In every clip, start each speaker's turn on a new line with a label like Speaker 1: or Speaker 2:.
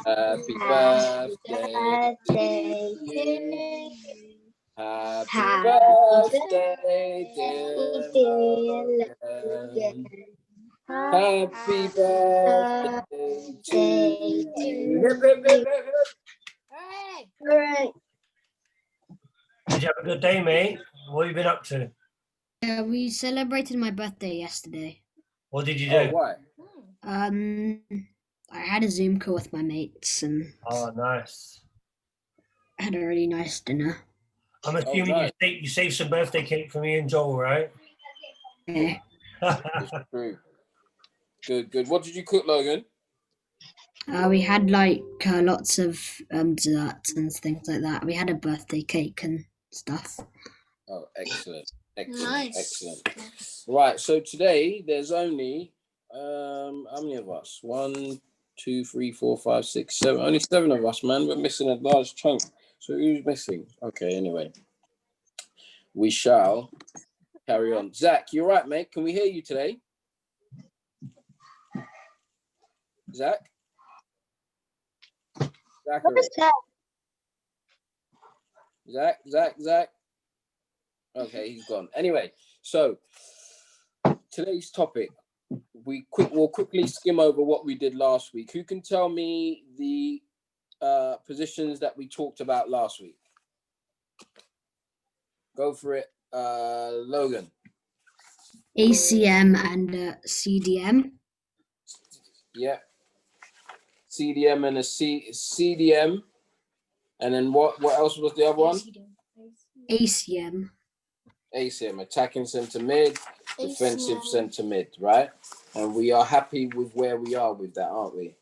Speaker 1: Happy birthday to you. Happy birthday, dear Logan. Happy birthday to you. Hip, hip, hip, hip, hip.
Speaker 2: All right.
Speaker 3: Did you have a good day, mate? What have you been up to?
Speaker 4: Yeah, we celebrated my birthday yesterday.
Speaker 3: What did you do?
Speaker 1: Oh, why?
Speaker 4: I had a Zoom call with my mates and
Speaker 3: Oh, nice.
Speaker 4: had a really nice dinner.
Speaker 3: I'm assuming
Speaker 1: nice.
Speaker 3: you saved some birthday cake for me and Joel, right?
Speaker 4: Yeah.
Speaker 1: It's true. Good, good. What did you cook, Logan?
Speaker 4: We had like lots of desserts and things like that. We had a birthday cake and stuff.
Speaker 1: Oh, excellent. Excellent.
Speaker 2: Nice.
Speaker 1: Excellent. Right, so today there's only how many of us? 1, 2, 3, 4, 5, 6, 7. Only 7 of us, man. We're missing a large chunk. So who's missing? Okay, anyway. We shall carry on. Zach, you're right, mate. Can we hear you today? Zach? Zachary. Zach. Okay, he's gone. Anyway, so today's topic, we'll quickly skim over what we did last week. Who can tell me the positions that we talked about last week? Go for it, Logan.
Speaker 4: ACM and CDM.
Speaker 1: Yeah. CDM and a CDM. And then what else was the other one?
Speaker 4: ACM.
Speaker 1: ACM, attacking centre mid, defensive centre mid, right? And we are happy with where we are with that, aren't we?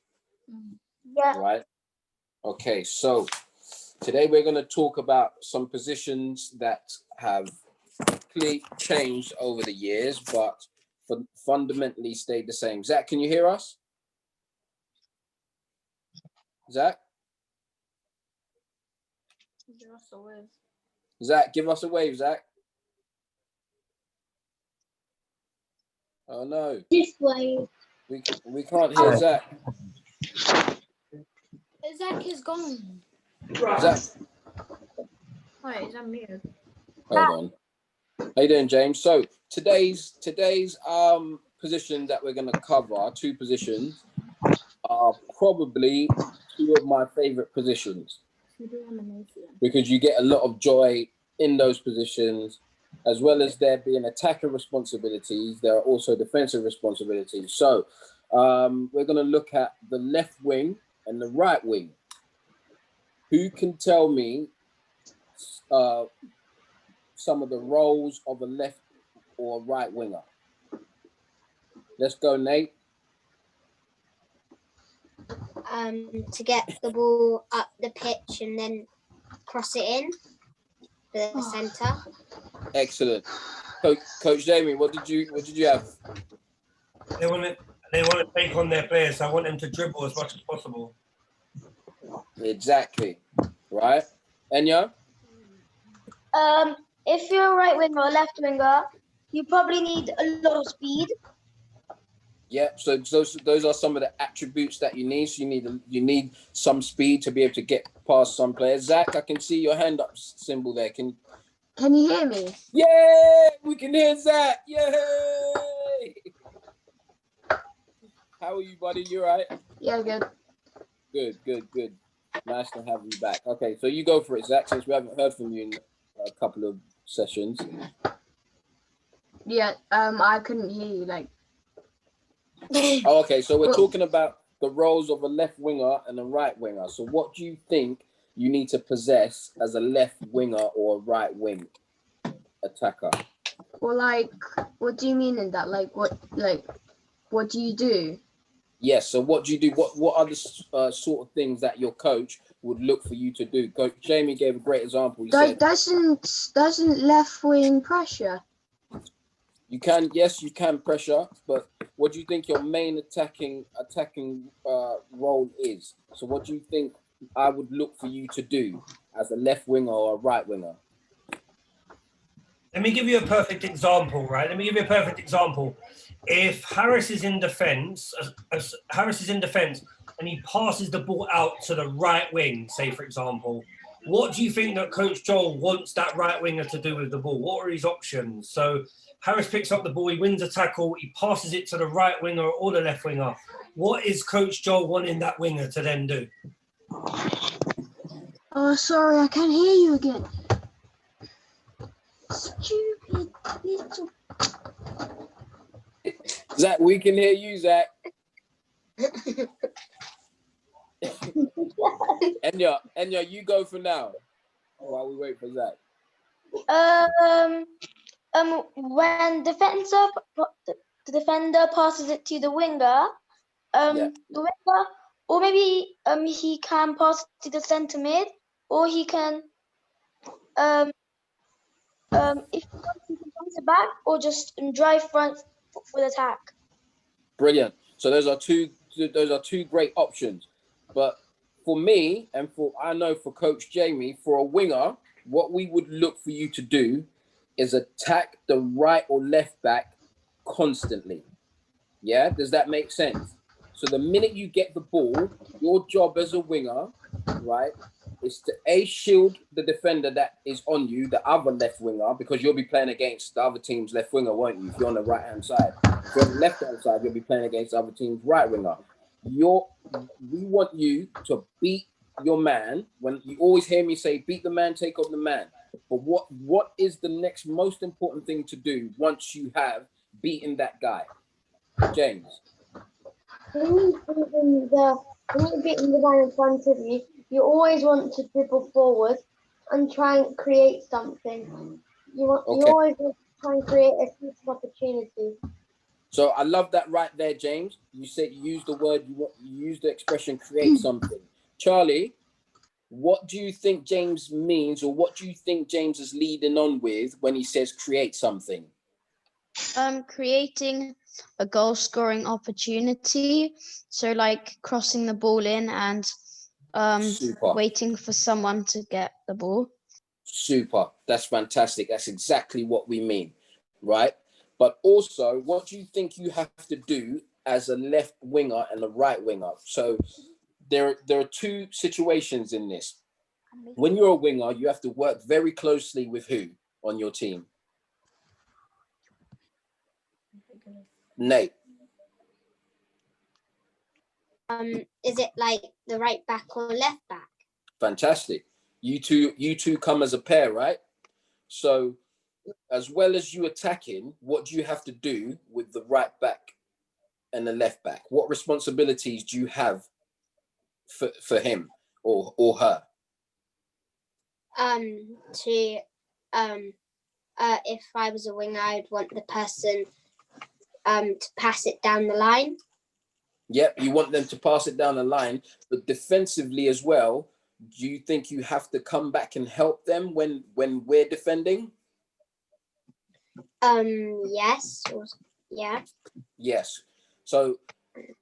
Speaker 2: Yeah.
Speaker 1: Right? Okay, so today we're going to talk about some positions that have completely changed over the years, but fundamentally stayed the same. Zach, can you hear us? Zach? Zach, give us a wave, Zach. Oh no.
Speaker 2: This way.
Speaker 1: We can't hear Zach.
Speaker 2: Zach is gone.
Speaker 1: Zach.
Speaker 2: Wait, is that muted?
Speaker 1: Hold on. How you doing, James? So today's position that we're going to cover, 2 positions, are probably 2 of my favorite positions because you get a lot of joy in those positions, as well as there being attacker responsibilities. There are also defensive responsibilities. So we're going to look at the left wing and the right wing. Who can tell me some of the roles of a left or right winger? Let's go, Nate.
Speaker 2: To get the ball up the pitch and then cross it in for the centre.
Speaker 1: Excellent. Coach Jamie, what did you have?
Speaker 3: They want to take on their players, so I want them to dribble as much as possible.
Speaker 1: Exactly. Right. Enya?
Speaker 5: If you're a right winger or left winger, you probably need a lot of speed.
Speaker 1: Yeah, so those are some of the attributes that you need. So you need some speed to be able to get past some players. Zach, I can see your hand up symbol there. Can
Speaker 5: you hear me?
Speaker 1: Yeah, we can hear Zach. Yay! How are you, buddy? You all right?
Speaker 5: Yeah, good.
Speaker 1: Good. Nice to have you back. Okay, so you go for it, Zach, since we haven't heard from you in a couple of sessions.
Speaker 5: Yeah, I couldn't hear you, like.
Speaker 1: Oh, okay, so we're talking about the roles of a left winger and a right winger. So what do you think you need to possess as a left winger or a right wing attacker?
Speaker 5: Well, like, what do you mean in that? What do you do?
Speaker 1: Yes, so what do you do? What are the sort of things that your coach would look for you to do? Coach Jamie gave a great example. He said,
Speaker 5: doesn't left wing pressure?
Speaker 1: You can pressure, but what do you think your main attacking role is? So what do you think I would look for you to do as a left winger or a right winger?
Speaker 3: Let me give you a perfect example, right? Let me give you a perfect example. If Harris is in defence, and he passes the ball out to the right wing, say for example, what do you think that Coach Joel wants that right winger to do with the ball? What are his options? So Harris picks up the ball, he wins a tackle, he passes it to the right winger or the left winger. What is Coach Joel wanting that winger to then do?
Speaker 5: Oh, sorry, I can't hear you again. Stupid little.
Speaker 1: Zach, we can hear you, Zach. Enya, you go for now while we wait for Zach.
Speaker 6: When the defender passes it to the winger,
Speaker 1: Yeah.
Speaker 6: the winger, or maybe he can pass it to the centre mid, or he can if he can pass it back, or just drive front for the attack.
Speaker 1: Brilliant. So those are two great options. But for me, and I know for Coach Jamie, for a winger, what we would look for you to do is attack the right or left back constantly. Yeah, does that make sense? So the minute you get the ball, your job as a winger, right, is to shield the defender that is on you, the other left winger, because you'll be playing against the other team's left winger, won't you? If you're on the right hand side, if you're on the left hand side, you'll be playing against the other team's right winger. We want you to beat your man. When you always hear me say, beat the man, take on the man. But what is the next most important thing to do once you have beaten that guy? James.
Speaker 6: When you're beating the man in front of you, you always want to dribble forward and try and create something. You always want to try and create a future opportunity.
Speaker 1: So I love that right there, James. You said you used the word, you used the expression create something. Charlie, what do you think James means, or what do you think James is leading on with when he says create something?
Speaker 5: Creating a goal scoring opportunity. So like crossing the ball in and
Speaker 1: Super.
Speaker 5: waiting for someone to get the ball.
Speaker 1: Super. That's fantastic. That's exactly what we mean, right? But also, what do you think you have to do as a left winger and a right winger? So there are two situations in this. When you're a winger, you have to work very closely with who on your team? Nate.
Speaker 2: Is it like the right back or left back?
Speaker 1: Fantastic. You two come as a pair, right? So as well as you attacking, what do you have to do with the right back and the left back? What responsibilities do you have for him or her?
Speaker 2: If I was a winger, I'd want the person to pass it down the line.
Speaker 1: Yep, you want them to pass it down the line, but defensively as well, do you think you have to come back and help them when we're defending?
Speaker 2: Yes. Yeah.
Speaker 1: Yes. So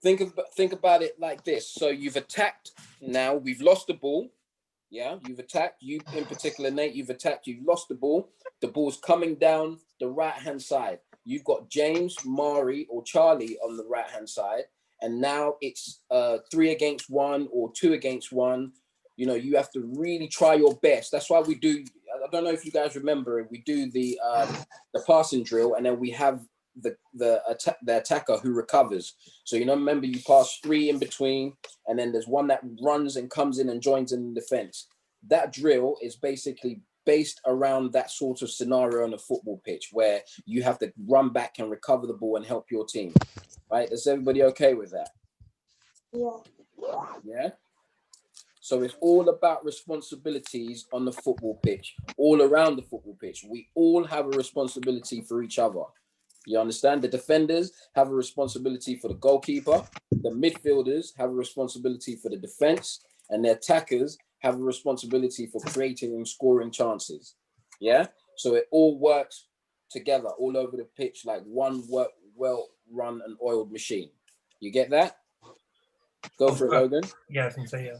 Speaker 1: think about it like this. So you've attacked now, we've lost the ball. Yeah, you've attacked, you in particular, Nate, you've attacked, you've lost the ball. The ball's coming down the right-hand side. You've got James, Mari, or Charlie on the right-hand side. And now it's 3 against 1 or 2 against 1. You know, you have to really try your best. That's why we do, I don't know if you guys remember it, we do the passing drill, and then we have the attacker who recovers. So, you know, remember you pass 3 in between, and then there's one that runs and comes in and joins in defense. That drill is basically based around that sort of scenario on a football pitch where you have to run back and recover the ball and help your team. Right? Is everybody okay with that?
Speaker 6: Yeah.
Speaker 1: Yeah? So it's all about responsibilities on the football pitch, all around the football pitch. We all have a responsibility for each other. You understand? The defenders have a responsibility for the goalkeeper. The midfielders have a responsibility for the defense. And the attackers have a responsibility for creating and scoring chances. Yeah? So it all works together all over the pitch like one well-run and oiled machine. You get that? Go for it, Logan.
Speaker 3: Yeah, I can say yeah.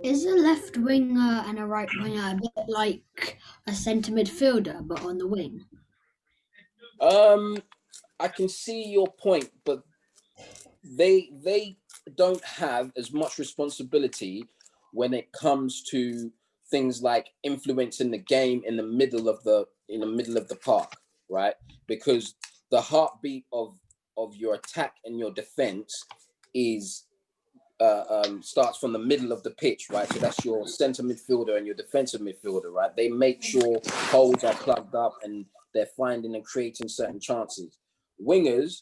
Speaker 4: Is a left winger and a right winger a bit like a centre midfielder, but on the wing?
Speaker 1: I can see your point, but they don't have as much responsibility when it comes to things like influencing the game in the middle of the park, right? Because the heartbeat of your attack and your defense is starts from the middle of the pitch, right? So that's your center midfielder and your defensive midfielder, right? They make sure holes are plugged up and they're finding and creating certain chances. Wingers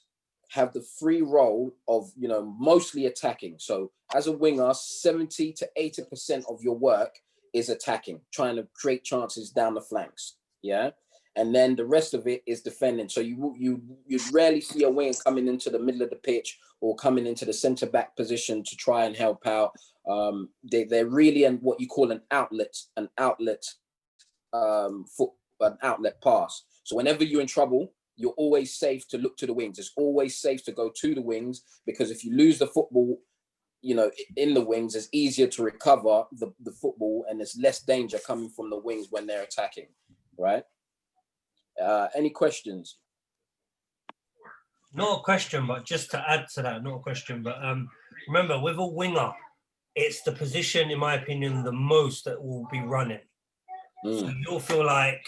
Speaker 1: have the free role of, mostly attacking. So as a winger, 70 to 80% of your work is attacking, trying to create chances down the flanks. Yeah. And then the rest of it is defending. So you rarely see a winger coming into the middle of the pitch or coming into the centre back position to try and help out. They're really what you call an outlet pass. So whenever you're in trouble, you're always safe to look to the wings. It's always safe to go to the wings, because if you lose the football, in the wings, it's easier to recover the football, and there's less danger coming from the wings when they're attacking, right? Any questions?
Speaker 3: Not a question, but just to add to that, not a question, but remember, with a winger, it's the position, in my opinion, the most that will be running. So you'll feel like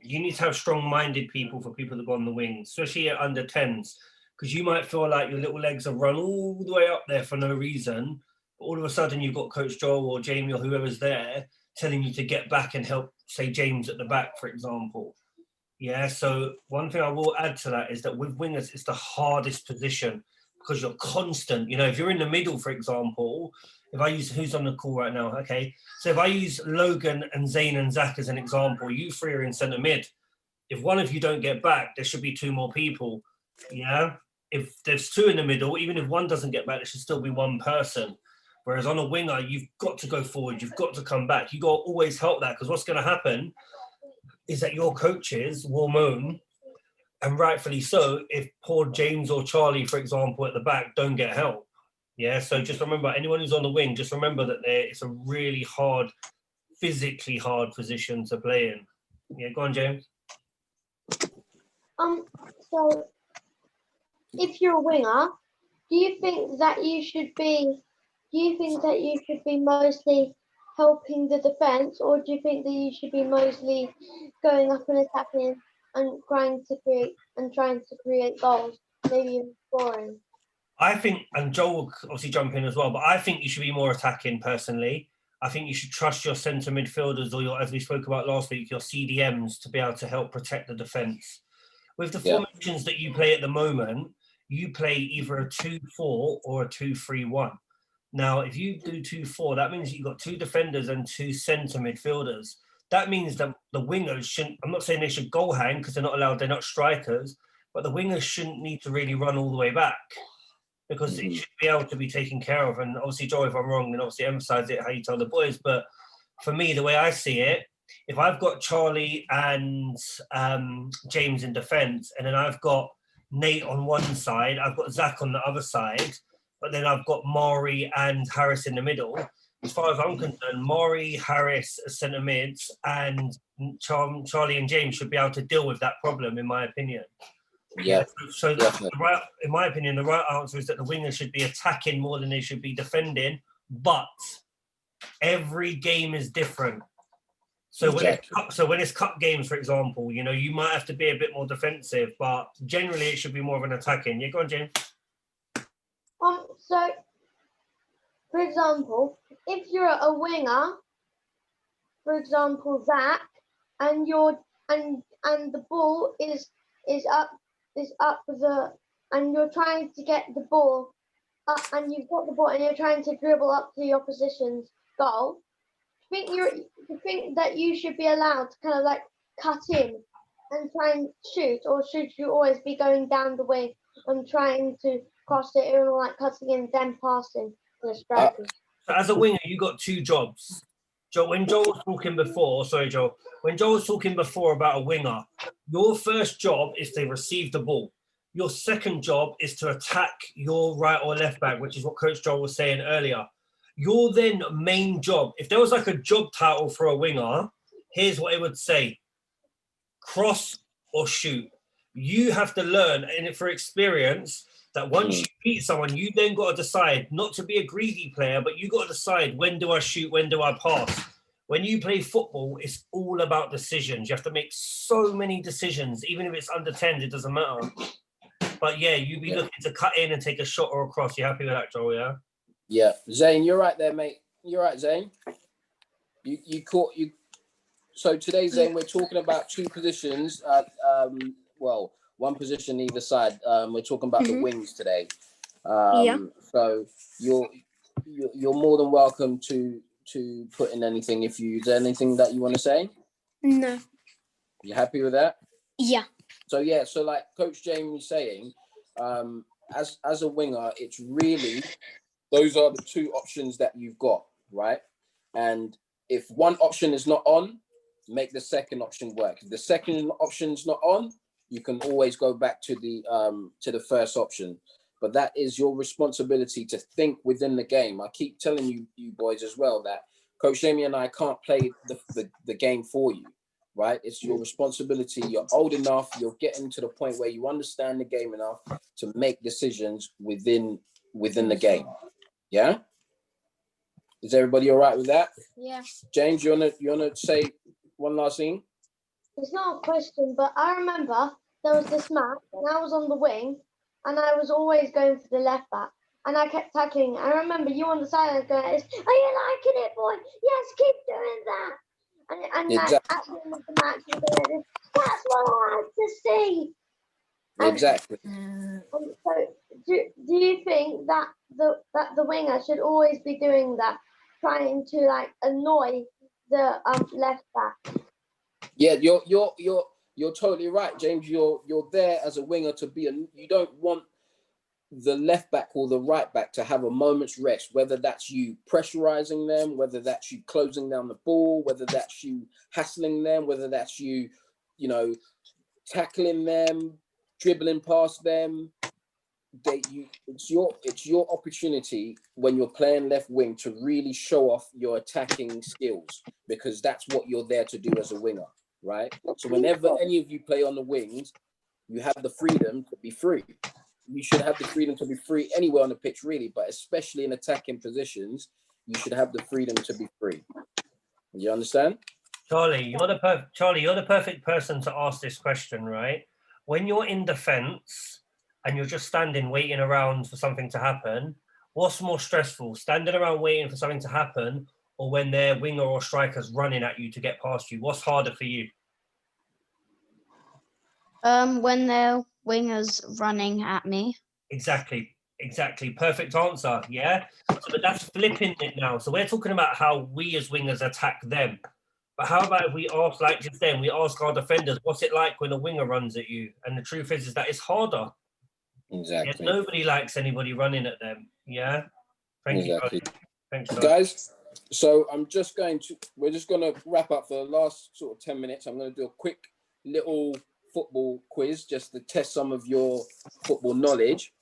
Speaker 3: you need to have strong-minded people for people that go on the wing, especially at under 10s, because you might feel like your little legs have run all the way up there for no reason. But all of a sudden, you've got Coach Joel or Jamie or whoever's there telling you to get back and help, say, James at the back, for example. Yeah, so one thing I will add to that is that with wingers, it's the hardest position because you're constant. If you're in the middle, for example, if I use, who's on the call right now? Okay, so if I use Logan and Zayn and Zach as an example, you three are in centre mid. If one of you don't get back, there should be two more people. Yeah, if there's two in the middle, even if one doesn't get back, there should still be one person. Whereas on a winger, you've got to go forward, you've got to come back. You've got to always help that, because what's going to happen is that your coaches will moan, and rightfully so, if poor James or Charlie, for example, at the back don't get help. Yeah, so just remember, anyone who's on the wing, just remember that it's a really hard, physically hard position to play in. Yeah, go on, James.
Speaker 6: So if you're a winger, do you think that you should be mostly helping the defense, or do you think that you should be mostly going up and attacking and trying to create goals, maybe even scoring?
Speaker 3: I think, and Joel will obviously jump in as well, but I think you should be more attacking personally. I think you should trust your centre midfielders or your, as we spoke about last week, your CDMs to be able to help protect the defence. With the formations that you play at the moment, you play either a 2-4 or a 2-3-1. Now, if you do 2-4, that means you've got two defenders and two centre midfielders. That means that the wingers shouldn't, I'm not saying they should goal hang because they're not allowed, they're not strikers, but the wingers shouldn't need to really run all the way back, because it should be able to be taken care of. And obviously, Joe, if I'm wrong, then obviously emphasize it how you tell the boys. But for me, the way I see it, if I've got Charlie and James in defence, and then I've got Nate on one side, I've got Zach on the other side, but then I've got Maury and Harris in the middle. As far as I'm concerned, Maury, Harris as centre mids, and Charlie and James should be able to deal with that problem, in my opinion.
Speaker 1: Yeah.
Speaker 3: So in my opinion, the right answer is that the wingers should be attacking more than they should be defending. But every game is different. So when it's cup games, for example, you might have to be a bit more defensive, but generally it should be more of an attacking. Yeah, go on, James.
Speaker 6: So, for example, if you're a winger, for example, Zach, and the ball is up and you're trying to get the ball up, and you've got the ball and you're trying to dribble up to the opposition's goal, you think that you should be allowed to kind of like cut in and try and shoot, or should you always be going down the wing and trying to cross it in, like cutting in, then passing to the strikers?
Speaker 3: So as a winger, you got two jobs. When Joel was talking before about a winger, your first job is to receive the ball. Your second job is to attack your right or left back, which is what Coach Joel was saying earlier. Your then main job, if there was like a job title for a winger, here's what it would say: cross or shoot. You have to learn, and for experience, that once you beat someone, you then got to decide not to be a greedy player, but you got to decide, when do I shoot, when do I pass? When you play football, it's all about decisions. You have to make so many decisions, even if it's under 10, it doesn't matter. But yeah, you'd be looking to cut in and take a shot or a cross. You happy with that, Joel? Yeah.
Speaker 1: Yeah, Zane, you're right there, mate. You're right, Zane. You caught you. So today, Zane, we're talking about two positions. Well, one position either side. We're talking about the wings today. So you're more than welcome to put in anything if you. Is there anything that you want to say?
Speaker 2: No.
Speaker 1: You happy with that?
Speaker 2: Yeah.
Speaker 1: So so like Coach Jamie was saying, as a winger, it's really, those are the two options that you've got, right? And if one option is not on, make the second option work. If the second option's not on, you can always go back to the first option. But that is your responsibility to think within the game. I keep telling you boys as well that Coach Jamie and I can't play the game for you, right? It's your responsibility. You're old enough. You're getting to the point where you understand the game enough to make decisions within the game. Yeah. Is everybody all right with that?
Speaker 6: Yeah.
Speaker 1: James, you wanna say one last thing?
Speaker 6: It's not a question, but I remember there was this match and I was on the wing and I was always going for the left back and I kept tackling. I remember you on the sideline going, "Are you liking it, boy? Yes, keep doing that." And
Speaker 1: Exactly.
Speaker 6: like at the end of the match, you're going, "That's what I like to see." And,
Speaker 1: Exactly.
Speaker 6: and so, do you think that the winger should always be doing that, trying to like annoy the left back?
Speaker 1: Yeah, you're totally right, James. You're there as a winger to be you don't want the left back or the right back to have a moment's rest, whether that's you pressurizing them, whether that's you closing down the ball, whether that's you hassling them, whether that's you tackling them, dribbling past them. It's your opportunity when you're playing left wing to really show off your attacking skills, because that's what you're there to do as a winger, right? So whenever any of you play on the wings, you have the freedom to be free. You should have the freedom to be free anywhere on the pitch, really, but especially in attacking positions, you should have the freedom to be free. You understand?
Speaker 3: Charlie, you're the perfect person to ask this question, right? When you're in defense and you're just standing waiting around for something to happen, what's more stressful, standing around waiting for something to happen, or when their winger or striker's running at you to get past you? What's harder for you?
Speaker 5: When the winger's running at me.
Speaker 3: Exactly. Perfect answer. Yeah. So, but that's flipping it now. So we're talking about how we as wingers attack them. But how about if we ask, like just then, we ask our defenders, what's it like when a winger runs at you? And the truth is that it's harder.
Speaker 1: Exactly.
Speaker 3: Yeah, nobody likes anybody running at them. Yeah. Thank you. Thanks,
Speaker 1: guys. So we're just going to wrap up for the last sort of 10 minutes. I'm going to do a quick little football quiz just to test some of your football knowledge.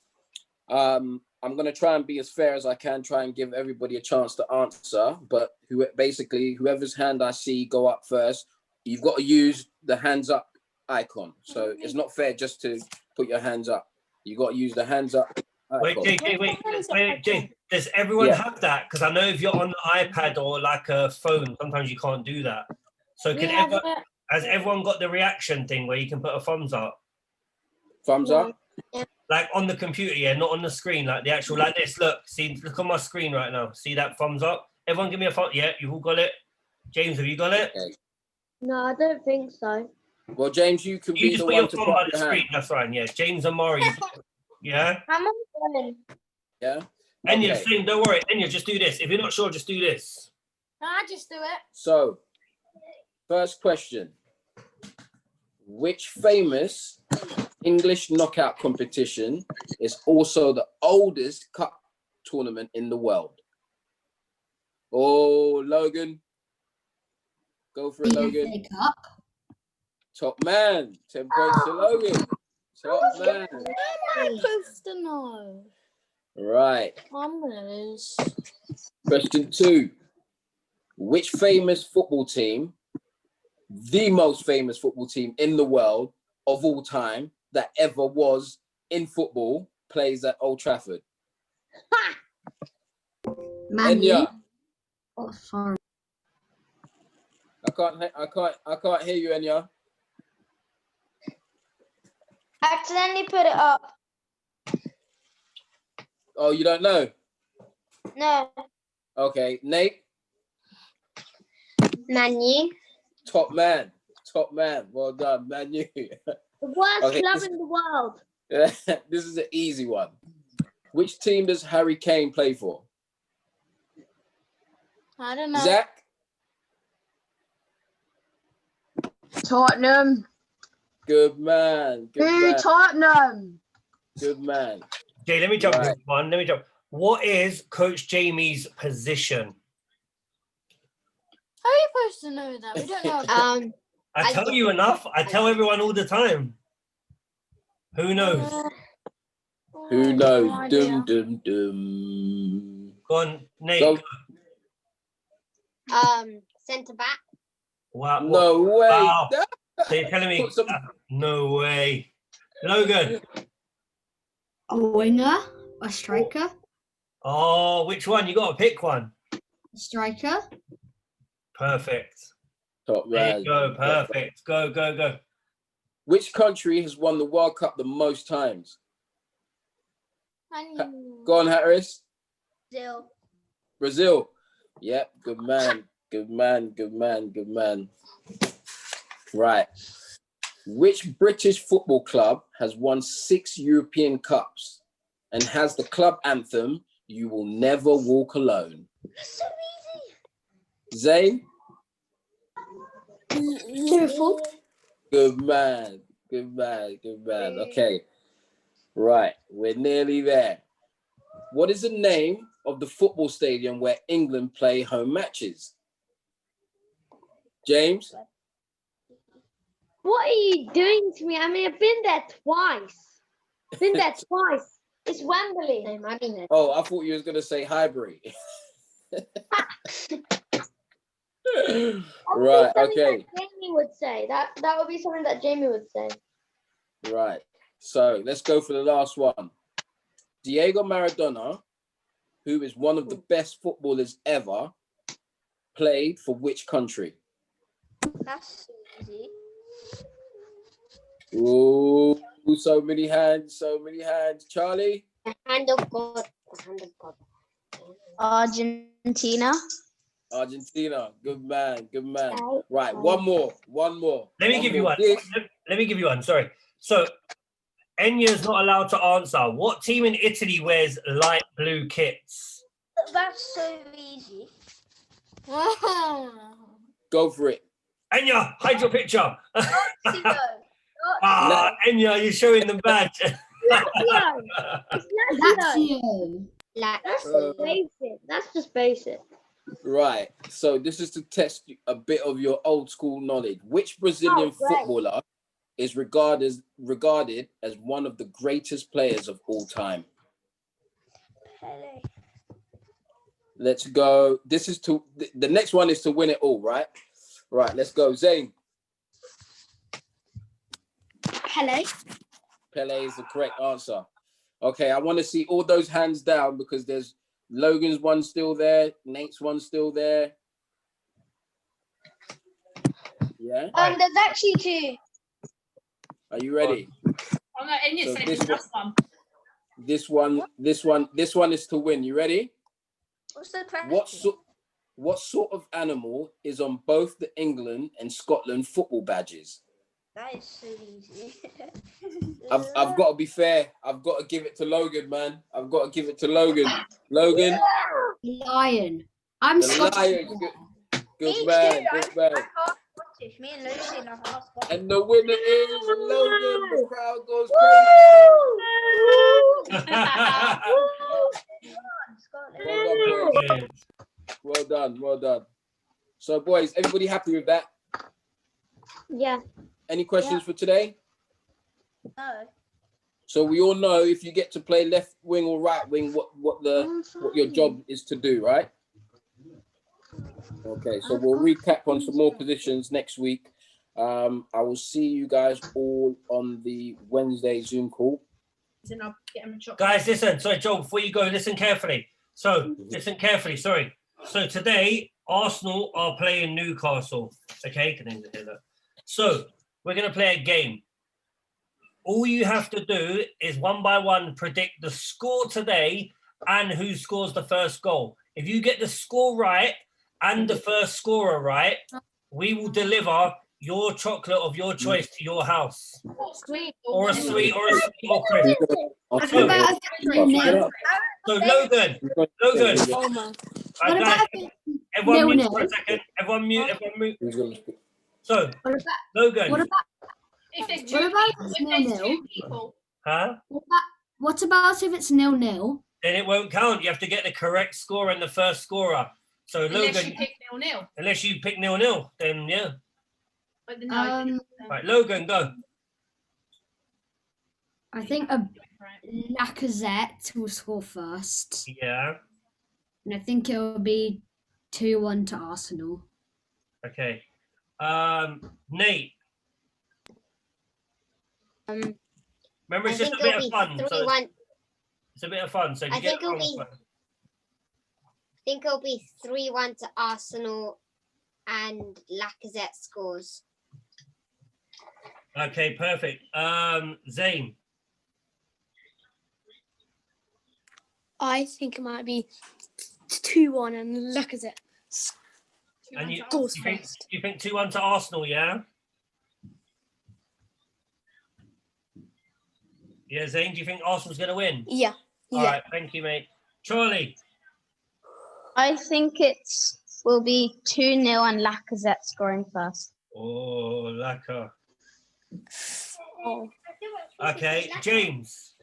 Speaker 1: I'm going to try and be as fair as I can, try and give everybody a chance to answer. But whoever's hand I see go up first, you've got to use the hands up icon. So it's not fair just to put your hands up. You got to use the hands up icon.
Speaker 3: Wait, Jay. Does everyone have that? Because I know if you're on the iPad or like a phone, sometimes you can't do that. So has everyone got the reaction thing where you can put a thumbs up?
Speaker 1: Thumbs up?
Speaker 3: Like on the computer, yeah, not on the screen, like the actual, like this. Look on my screen right now. See that thumbs up? Everyone give me a thumb. Yeah, you've all got it. James, have you got it?
Speaker 1: Okay.
Speaker 6: No, I don't think so.
Speaker 1: Well, James, you can
Speaker 3: you
Speaker 1: be
Speaker 3: just
Speaker 1: the
Speaker 3: put
Speaker 1: one
Speaker 3: your
Speaker 1: to
Speaker 3: thumb
Speaker 1: put
Speaker 3: by
Speaker 1: up
Speaker 3: the
Speaker 1: your
Speaker 3: screen.
Speaker 1: hand.
Speaker 3: That's fine. Yeah, James and Maury. Yeah.
Speaker 6: I'm on going.
Speaker 1: Yeah.
Speaker 3: Enya,
Speaker 1: Okay.
Speaker 3: same. Don't worry. Enya, just do this. If you're not sure, just do this.
Speaker 6: I just do it.
Speaker 1: So, first question. Which famous English knockout competition is also the oldest cup tournament in the world? Oh, Logan. Go for it, Logan.
Speaker 4: Cup.
Speaker 1: Top man. 10 points to Logan. Top man.
Speaker 2: I'm supposed to know.
Speaker 1: Right.
Speaker 7: I'm gonna lose.
Speaker 1: Question 2. Which famous football team, the most famous football team in the world of all time that ever was in football, plays at Old Trafford?
Speaker 4: Man U.
Speaker 1: Enya,
Speaker 4: Oh, sorry.
Speaker 1: I can't hear you, Enya.
Speaker 6: Accidentally put it up.
Speaker 1: Oh, you don't know?
Speaker 6: No.
Speaker 1: Okay, Nate.
Speaker 2: Man U.
Speaker 1: Top man. Well done, Man U.
Speaker 6: The worst
Speaker 1: Okay,
Speaker 6: club in the world.
Speaker 1: This is an easy one. Which team does Harry Kane play for?
Speaker 7: I don't know.
Speaker 1: Zach?
Speaker 5: Tottenham.
Speaker 1: Good man.
Speaker 5: Tottenham.
Speaker 1: Good man.
Speaker 3: Jay, let me jump
Speaker 1: Right.
Speaker 3: one. Let me jump. What is Coach Jamie's position?
Speaker 7: How are you supposed to know that? We don't know.
Speaker 3: I tell you enough. I tell everyone all the time. Who knows?
Speaker 1: Who knows?
Speaker 7: No idea.
Speaker 1: Dum, dum, dum.
Speaker 3: Go on, Nate.
Speaker 1: Go.
Speaker 2: Centre back.
Speaker 3: Wow.
Speaker 1: No way.
Speaker 3: Wow. So you're telling me,
Speaker 1: Put some-
Speaker 3: no way. Logan.
Speaker 4: A winger. A striker.
Speaker 3: Oh, which one? You got to pick one.
Speaker 4: A striker.
Speaker 3: Perfect.
Speaker 1: Top
Speaker 3: There
Speaker 1: man.
Speaker 3: you go. Perfect. Go.
Speaker 1: Which country has won the World Cup the most times? Go on, Harris.
Speaker 2: Brazil.
Speaker 1: Brazil. Yep. Good man. Right. Which British football club has won 6 European Cups and has the club anthem, "You Will Never Walk Alone"?
Speaker 2: That's so easy.
Speaker 1: Zayn?
Speaker 7: Liverpool.
Speaker 1: Good man. Okay. Right. We're nearly there. What is the name of the football stadium where England play home matches? James?
Speaker 6: What are you doing to me? I mean, I've been there twice. It's Wembley.
Speaker 2: No, I don't know.
Speaker 1: Oh, I thought you was going to say Highbury. Right, okay.
Speaker 6: That Jamie would say. That would be something that Jamie would say.
Speaker 1: Right. So let's go for the last one. Diego Maradona, who is one of the best footballers ever, played for which country?
Speaker 2: That's easy.
Speaker 1: Ooh, so many hands. Charlie?
Speaker 2: The hand of God.
Speaker 5: Argentina.
Speaker 1: Argentina. Good man. Right, one more.
Speaker 3: Let me give you one.
Speaker 1: This-
Speaker 3: Let me give you one. Sorry. So, Enya's not allowed to answer. What team in Italy wears light blue kits?
Speaker 2: That's so easy.
Speaker 1: Go for it.
Speaker 3: Enya, hide your picture.
Speaker 2: Lazio.
Speaker 3: Enya, you're showing the badge.
Speaker 4: Lazio.
Speaker 6: That's just basic.
Speaker 1: Right. So this is to test a bit of your old school knowledge. Which Brazilian footballer is regarded as one of the greatest players of all time?
Speaker 2: Pele.
Speaker 1: Let's go. This is the next one is to win it all, right? Right, let's go. Zayn.
Speaker 2: Pele.
Speaker 1: Pele is the correct answer. Okay, I want to see all those hands down because there's Logan's one still there, Nate's one still there. Yeah.
Speaker 6: There's actually 2.
Speaker 1: Are you ready?
Speaker 7: I'm not in your
Speaker 1: So
Speaker 7: second. That's one.
Speaker 1: This one is to win. You ready?
Speaker 2: What's the question?
Speaker 1: What sort of animal is on both the England and Scotland football badges?
Speaker 2: That is so easy.
Speaker 1: I've got to be fair. I've got to give it to Logan, man. I've got to give it to Logan. Logan.
Speaker 4: Lion. I'm
Speaker 1: The
Speaker 4: Scottish.
Speaker 1: Lion. Good man.
Speaker 2: Me and Lucy are half Scottish.
Speaker 1: And the winner is Logan. The crowd goes crazy. Well done. So, boys, everybody happy with that?
Speaker 6: Yeah.
Speaker 1: Any questions for today?
Speaker 2: No.
Speaker 1: So we all know if you get to play left wing or right wing, what your job is to do, right? Okay, so we'll recap on some more positions next week. I will see you guys all on the Wednesday Zoom call.
Speaker 3: Guys, listen. Sorry, Joel, before you go, listen carefully. So, listen carefully. Sorry. So, today, Arsenal are playing Newcastle. Okay? Can you hear that? So, we're going to play a game. All you have to do is one by one predict the score today and who scores the first goal. If you get the score right and the first scorer right, we will deliver your chocolate of your choice to your house. Or a sweet or crisp. So Logan. Guys, everyone mute for a second. Everyone mute. So, Logan.
Speaker 4: What about if it's 0-0?
Speaker 3: Huh?
Speaker 4: What about if it's 0-0?
Speaker 3: Then it won't count. You have to get the correct score and the first scorer. So
Speaker 7: Unless
Speaker 3: Logan,
Speaker 7: you pick 0-0.
Speaker 3: unless you pick 0-0, then yeah.
Speaker 7: But no,
Speaker 3: Right, Logan, go.
Speaker 4: I think Lacazette will score first.
Speaker 3: Yeah.
Speaker 4: And I think it'll be 2-1 to Arsenal.
Speaker 3: Okay. Nate. Remember, it's just a bit of fun. So it's a bit of fun. So
Speaker 2: I think it'll be 3-1 to Arsenal, and Lacazette scores.
Speaker 3: Okay, perfect. Zane.
Speaker 7: I think it might be 2-1 and Lacazette.
Speaker 3: And you
Speaker 7: scores
Speaker 3: think
Speaker 7: first.
Speaker 3: you think 2-1 to Arsenal, yeah? Yeah, Zane, do you think Arsenal's going to win?
Speaker 7: Yeah.
Speaker 3: All right, thank you, mate. Charlie.
Speaker 5: I think will be 2-0 and Lacazette scoring first.
Speaker 3: Oh, Lacazette.
Speaker 7: Oh.
Speaker 3: Okay, James.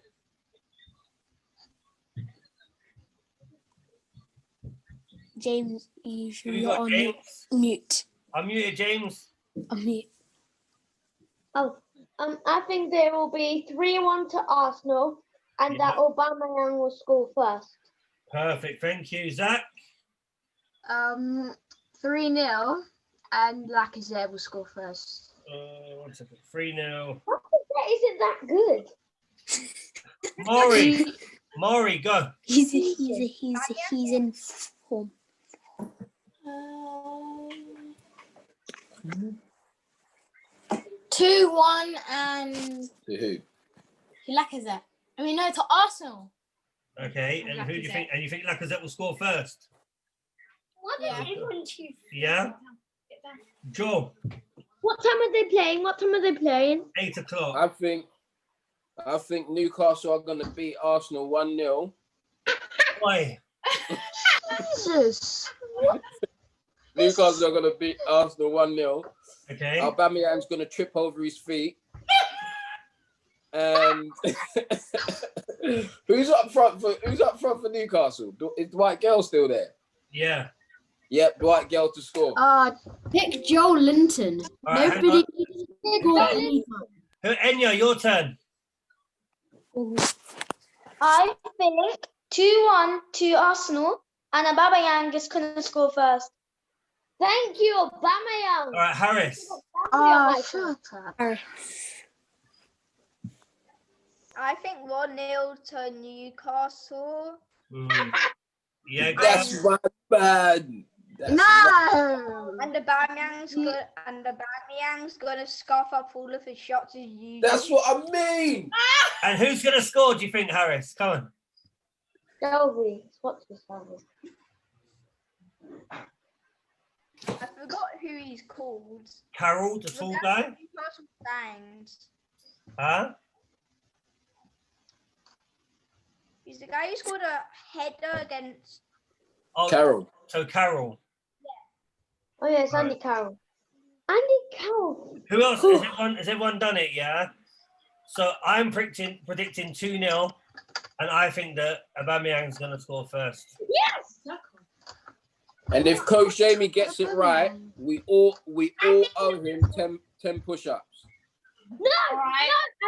Speaker 7: James,
Speaker 3: Have you
Speaker 7: you're
Speaker 3: got
Speaker 7: on
Speaker 3: James?
Speaker 7: mute.
Speaker 3: I'm muted, James.
Speaker 7: On mute.
Speaker 6: Oh, I think there will be 3-1 to Arsenal, and that Aubameyang will score first.
Speaker 3: Perfect, thank you. Zach?
Speaker 5: 3-0 and Lacazette will score first.
Speaker 3: 1 second. 3-0.
Speaker 6: That isn't that good.
Speaker 3: Maury, go.
Speaker 7: He's in form. 2-1 and
Speaker 1: To who?
Speaker 7: Lacazette. I mean, no, to Arsenal.
Speaker 3: Okay, and who do you think? And you think Lacazette will score first?
Speaker 7: Yeah.
Speaker 3: Yeah. Joe.
Speaker 6: What time are they playing?
Speaker 3: 8 o'clock.
Speaker 1: I think Newcastle are going to beat Arsenal 1-0.
Speaker 3: Why?
Speaker 5: Jesus.
Speaker 1: Newcastle are going to beat Arsenal 1-0.
Speaker 3: Okay.
Speaker 1: Aubameyang's going to trip over his feet. And who's up front for Newcastle? Is Dwight Gale still there?
Speaker 3: Yeah.
Speaker 1: Yep, Dwight Gale to score.
Speaker 4: Pick Joel Linton.
Speaker 3: All right,
Speaker 4: Nobody needs to score anytime.
Speaker 3: Enya, your turn.
Speaker 6: I think 2-1 to Arsenal, and Aubameyang is going to score first. Thank you, Aubameyang.
Speaker 3: All right, Harris.
Speaker 5: Shut up.
Speaker 8: I think 1-0 to Newcastle.
Speaker 3: Yeah,
Speaker 1: That's my man.
Speaker 5: No.
Speaker 8: And Aubameyang's gonna scoff up all of his shots as usual.
Speaker 1: That's what I mean.
Speaker 3: And who's going to score, do you think, Harris? Come on.
Speaker 6: Shelby. What's this Shelby?
Speaker 8: I forgot who he's called.
Speaker 3: Carroll, the tall guy?
Speaker 8: Newcastle fans.
Speaker 3: Huh?
Speaker 8: He's the guy who scored a header against.
Speaker 3: Oh,
Speaker 1: Carroll.
Speaker 3: So Carroll.
Speaker 6: Oh yeah, it's Andy Carroll. Andy Carroll.
Speaker 3: Who else? Has everyone done it, yeah? So I'm predicting 2-0, and I think that Aubameyang's going to score first.
Speaker 6: Yes.
Speaker 1: And if Coach Jamie gets it right, we all owe him 10 push-ups.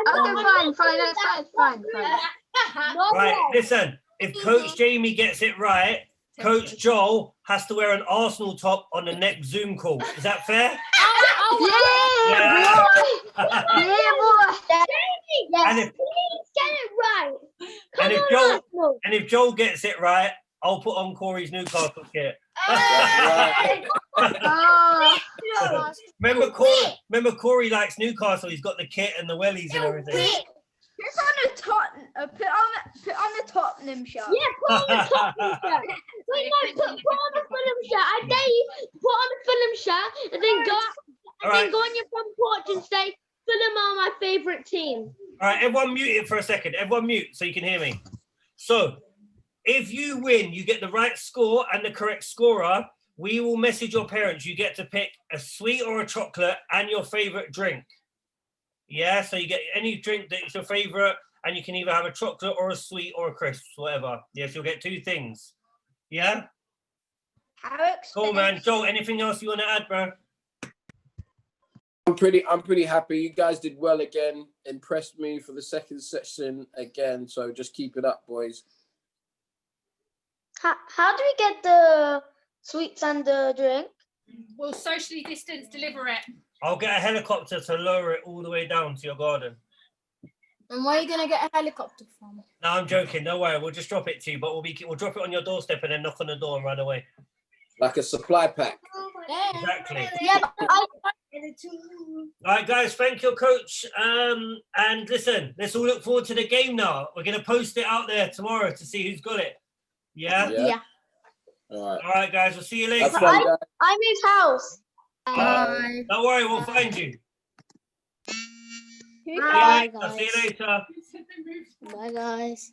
Speaker 5: Okay, fine. That's fine.
Speaker 3: Right, listen. If Coach Jamie gets it right, Coach Joel has to wear an Arsenal top on the next Zoom call. Is that fair?
Speaker 5: Yeah, boy. Yeah, boy.
Speaker 3: And if
Speaker 6: Please get it right.
Speaker 3: and if
Speaker 6: Come
Speaker 3: Joel
Speaker 6: on, Arsenal.
Speaker 3: and if Joel gets it right, I'll put on Corey's Newcastle kit.
Speaker 1: That's
Speaker 5: Oh,
Speaker 3: Remember Corey likes Newcastle. He's got the kit and the wellies and everything.
Speaker 8: Put on the top. Put on the Tottenham shirt.
Speaker 6: Yeah, put on the Tottenham shirt. Wait, no, put on the Fulham shirt. I dare you, put on the Fulham shirt and then go on your front porch and say, Fulham are my favourite team.
Speaker 3: All right, everyone mute it for a second. Everyone mute so you can hear me. So, if you win, you get the right score and the correct scorer. We will message your parents. You get to pick a sweet or a chocolate and your favorite drink. Yeah, so you get any drink that's your favorite, and you can either have a chocolate or a sweet or a crisp, whatever. Yes, you'll get two things. Yeah? Cool, man. Joel, anything else you want to add, bro?
Speaker 1: I'm pretty happy. You guys did well again. Impressed me for the second session again. So just keep it up, boys.
Speaker 6: How do we get the sweets and the drink?
Speaker 9: We'll socially distance deliver it.
Speaker 3: I'll get a helicopter to lower it all the way down to your garden.
Speaker 7: And where are you going to get a helicopter from?
Speaker 3: No, I'm joking. Don't worry. We'll just drop it to you, but we'll drop it on your doorstep and then knock on the door and run away.
Speaker 1: Like a supply pack.
Speaker 3: Exactly.
Speaker 6: Yeah, but
Speaker 3: All right, guys. Thank you, coach. And listen, let's all look forward to the game now. We're going to post it out there tomorrow to see who's got it. Yeah?
Speaker 2: Yeah.
Speaker 1: All
Speaker 3: All right, guys. We'll see you later.
Speaker 1: Have fun, guys.
Speaker 6: I'm his house.
Speaker 4: Bye.
Speaker 3: Don't worry. We'll find you.
Speaker 2: Bye,
Speaker 3: I'll see you later.
Speaker 2: Bye, guys.